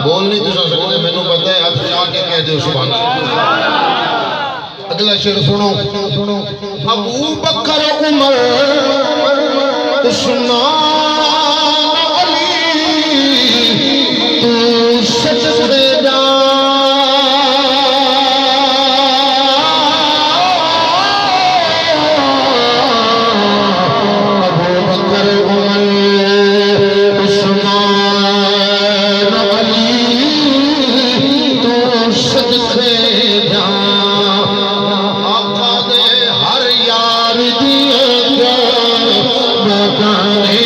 बोल नहीं तो सकते, मैनू पता है। आप जाके कह दो सुभान अल्लाह। अगला शेर सुनो। अबू बकर उमर उस्मान अली तू सच से जा। अबू बकर उमर उस्मान अली तू सच से जा। आका दे हर यार दिया बताने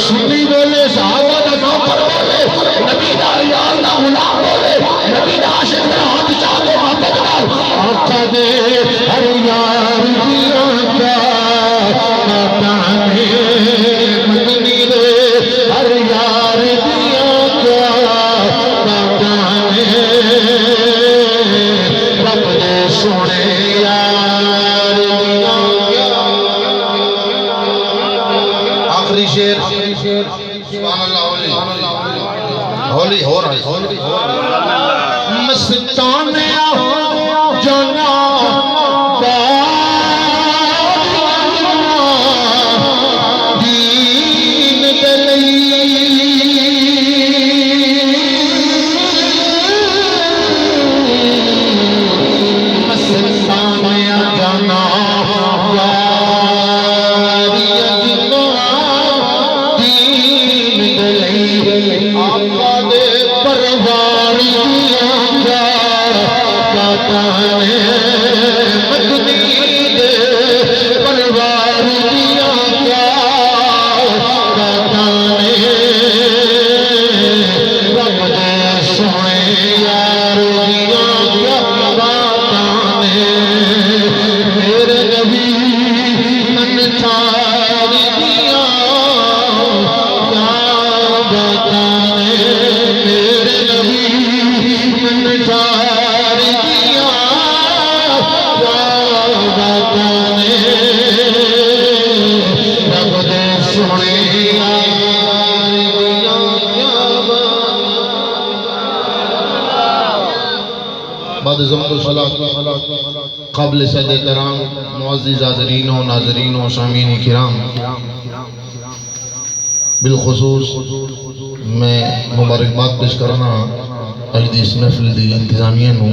सुनी बोले साहबा दा नौकर बोले नबी दा यार दा गुलाम बोले नबी दा आशिक दा हाथ चाले मोहब्बत नाल। आका दे हर यार दिया बताने मदनी दे हर यार दिया बताने रब दे सोने यार दिया। आखिरी शेर सुभान अल्लाह। होली हो रहा है मस्ताने जाना दीन दलई मस्ताने जाना आका दे परवार दिया बताने मदनी दे परवार दिया बताने रब दे सोने यार दिया बताने मेरे नबी मन छाड़ दिया बताने मेरे नबी मन छाड़ दिया बताने रब दे सोने बाद क़ब्ल सद कराम मुअज़्ज़िज़ हाज़रीन व नाज़रीन व सामीन किराम, बिलखुसूस मैं मुबारकबाद पेश करना अज दी इस महफिल दी इंतजामिया नूं।